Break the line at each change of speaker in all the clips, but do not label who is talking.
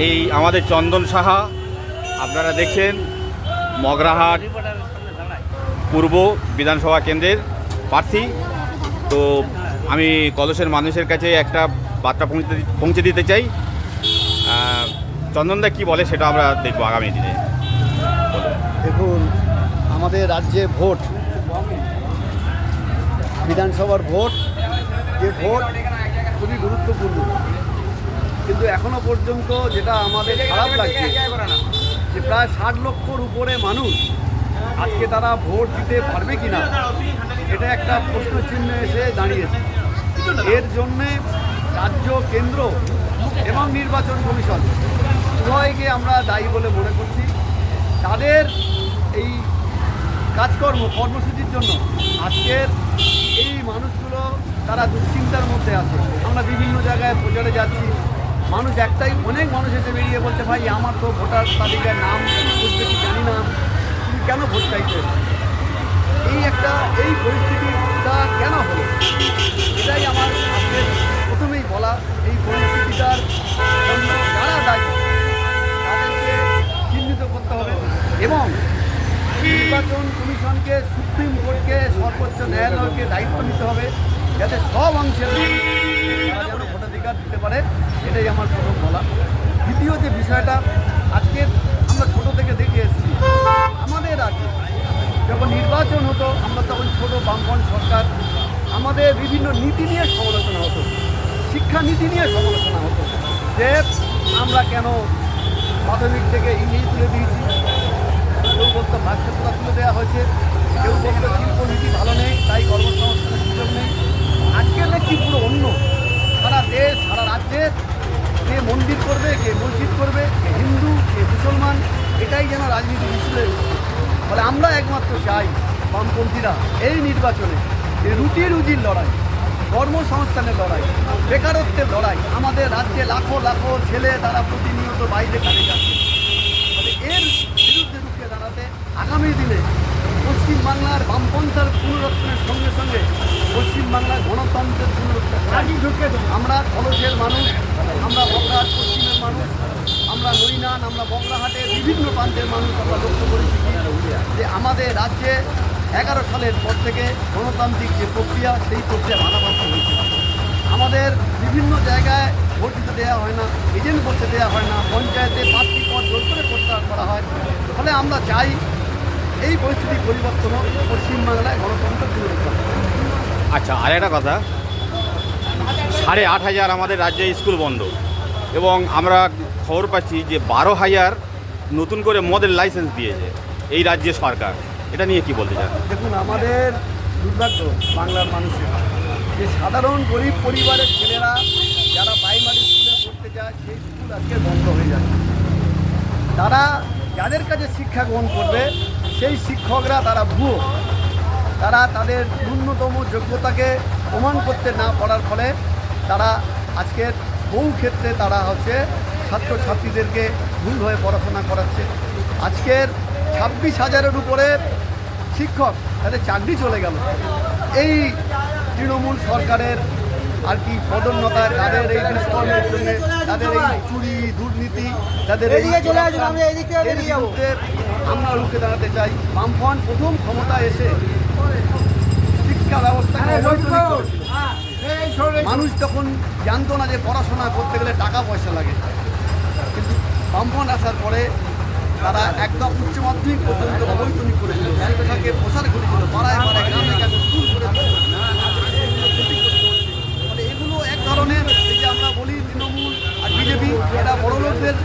এই আমাদের চন্দন সাহা, আপনারা দেখছেন মগরাহাট পূর্ব বিধানসভা কেন্দ্রের প্রার্থী। তো আমি কলসের মানুষের কাছে একটা বার্তা পৌঁছে দিতে চাই। চন্দনদা কি বলে সেটা আমরা দেখব আগামী দিনে।
দেখুন, আমাদের রাজ্যে ভোট, বিধানসভার ভোট, যে ভোট খুবই গুরুত্বপূর্ণ, কিন্তু এখনো পর্যন্ত যেটা আমাদের খারাপ লাগছে যে প্রায় 60 লক্ষর উপরে মানুষ আজকে তারা ভোট দিতে পারবে কি না, এটা একটা প্রশ্নচিহ্ন এসে দাঁড়িয়েছে। এর জন্যে রাজ্য, কেন্দ্র এবং নির্বাচন কমিশন উভয়কে আমরা দায়ী বলে মনে করছি। তাদের এই কর্মসূচির জন্য আজকের এই মানুষগুলো তারা দুশ্চিন্তার মধ্যে আছে। আমরা বিভিন্ন জায়গায় প্রচারে যাচ্ছি, অনেক মানুষ এসে বেরিয়ে বলছে, ভাই আমার তো ভোটার তালিকায় নাম বুঝতে কি জানি না, তুমি কেন ভোট চাইতে? এই পরিস্থিতিটা কেন হলো, এটাই আমার আজকে প্রথমেই বলা। এই পরিস্থিতিটার জন্য যারা দায়ী তাদেরকে চিহ্নিত করতে হবে এবং নির্বাচন কমিশনকে, সুপ্রিম কোর্টকে, সর্বোচ্চ ন্যায়ালয়কে দায়িত্ব নিতে হবে যাতে সব অংশের তারা যেন ভোটাধিকার দিতে পারে। এটাই আমার প্রথম বলা। দ্বিতীয় যে বিষয়টা, আজকে আমরা ছোটো থেকে দেখে এসেছি আমাদের রাজ্যে যখন নির্বাচন হতো, আমরা তখন ছোটো বামপন্থী সরকার, আমাদের বিভিন্ন নীতি নিয়ে সমালোচনা হতো, শিক্ষানীতি নিয়ে সমালোচনা হতো যে আমরা কেন প্রাথমিক থেকে ইংরেজি তুলে দিয়েছি, কেউ বলতো ভাষাটা তুলে দেওয়া হয়েছে, কেউ বলতো শিল্পনীতি ভালো নেই তাই কর্মসংস্থানের সুযোগ নেই। আজকে দেখছি পুরো অন্য, সারা দেশ, সারা রাজ্যে কে মন্দির করবে, কে মসজিদ করবে, কে হিন্দু, কে মুসলমান, এটাই যেন রাজনীতির ইস্যু। ফলে আমরা একমাত্র চাই বামপন্থীরা এই নির্বাচনে যে রুজির লড়াই, কর্মসংস্থানের লড়াই, বেকারত্বের লড়াই, আমাদের রাজ্যে লাখো লাখো ছেলে তারা প্রতিনিয়ত বাইরে কাজে যাচ্ছে। ফলে এর বিরুদ্ধে রুখে দাঁড়াতে আগামী দিনে পশ্চিমবাংলার বামপন্থার পুনরুত্থানের সঙ্গে সঙ্গে পশ্চিমবাংলার গণতন্ত্রের পুনরুত্থান, আমরা কলসের মানুষ, আমরা বগরাহাট পশ্চিমের মানুষ, আমরা নৈনান, আমরা বগরাহাটের বিভিন্ন প্রান্তের মানুষ আমরা লক্ষ্য করেছি যে আমাদের রাজ্যে 11 সালের পর থেকে গণতান্ত্রিক যে প্রক্রিয়া, সেই প্রক্রিয়া বাধাপ্রাপ্ত হয়েছে। আমাদের বিভিন্ন জায়গায় ভোট দিতে দেওয়া হয় না, এজেন্ট বসে দেওয়া হয় না, পঞ্চায়েতে প্রার্থী পদ জোর করে প্রত্যাহার করা হয়। ফলে আমরা চাই এই পরিস্থিতি পরিবর্তন হোক, পশ্চিমবাংলায় গণতন্ত্র পুনরুদ্ধার।
আচ্ছা, আর একটা কথা, 8,500 আমাদের রাজ্যে স্কুল বন্ধ এবং আমরা খবর পাচ্ছি যে 12,000 নতুন করে মদের লাইসেন্স দিয়েছে এই রাজ্যের সরকার। এটা নিয়ে কি বলতে চান?
দেখুন, আমাদের দুর্ভাগ্য বাংলার মানুষের যে সাধারণ গরিব পরিবারের ছেলেরা যারা প্রাইমারি স্কুলে পড়তে যায়, সেই স্কুল আজকে বন্ধ হয়ে যাচ্ছে। তারা যাদের কাছে শিক্ষা গ্রহণ করবে সেই শিক্ষকরা তারা ভুয়ো, তারা তাদের ন্যূনতম যোগ্যতাকে প্রমাণ করতে না পারার ফলে তারা আজকের বহু ক্ষেত্রে তারা ছাত্রছাত্রীদেরকে ভুলভাবে পড়াশোনা করাচ্ছে। আজকের 26,000-এর উপরে শিক্ষক তাদের চাকরি চলে গেল এই তৃণমূল সরকারের আর কি পদোন্নতায়, তাদের এই দুষ্কর্মের জন্য, তাদের এই চুরি, দুর্নীতি, তাদের এই বিরুদ্ধে আমরা রুখে দাঁড়াতে চাই। বামফ্রন্ট প্রথম ক্ষমতা এসে শিক্ষা ব্যবস্থাকে অবৈতনিক করেছিল। মানুষ তখন জানতো না যে পড়াশোনা করতে গেলে টাকা পয়সা লাগে, কিন্তু বামফ্রন্ট আসার পরে তারা একদম উচ্চ মাধ্যমিক পর্যন্ত অবৈতনিক করেছিল, শিক্ষাকে প্রসার করেছিল, পাড়ায় পাড়ায় গ্রামে গ্রামে স্কুল করেছিল। ফলে এগুলো এক ধরনের, এই যে আমরা বলি তৃণমূল আর বিজেপি, এরা বড় লোকদের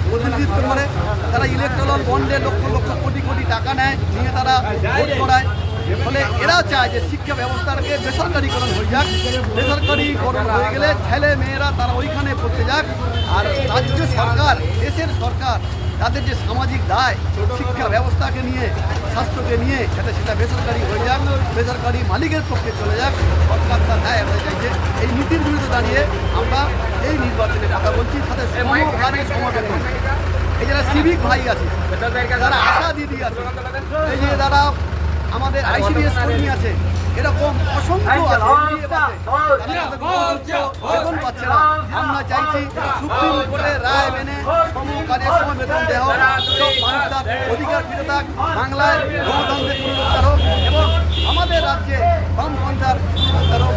প্রতিনিধিত্ব করে। তারা ইলেকট্রাল বন্ডে লক্ষ লক্ষ কোটি কোটি টাকা নেয়, নিয়ে তারা ভোট করায়। ফলে এরা চায় যে শিক্ষা ব্যবস্থাটাকে বেসরকারিকরণ হয়ে যাক, বেসরকারিকরণ হয়ে গেলে ছেলে মেয়েরা তারা ওইখানে পড়তে যাক। আর রাজ্য সরকার, দেশের সরকার, তাদের যে সামাজিক দায় শিক্ষা ব্যবস্থাকে নিয়ে, স্বাস্থ্যকে নিয়ে, যাতে সেটা বেসরকারি হয়ে যাক, বেসরকারি মালিকের পক্ষে চলে যাক, সরকার তার দায় আমরা চাইছে। এই নীতির বিরুদ্ধে দাঁড়িয়ে আমরা এই নির্বাচনের কথা বলছি, সাথে সমবেতন। এই যারা সিভিক ভাই আছে, যারা আশা দিদি আছে, এই যে যারা আমাদের আইসিডিএস কর্মী আছে, এরকম অসংখ্য আছে, NDF আছে, তারা তাদের উপযুক্ত বেতন পাচ্ছে না। আমরা চাইছি সুপ্রিম কোর্টের রায় মেনে কাজের সময় বেতন দেওয়া হোক, সব মানুষ তার অধিকার ফিরে থাক, বাংলায় গণতন্ত্রের পুনরুদ্ধার হোক এবং আমাদের রাজ্যে বামপন্থার পুনরুদ্ধার হোক।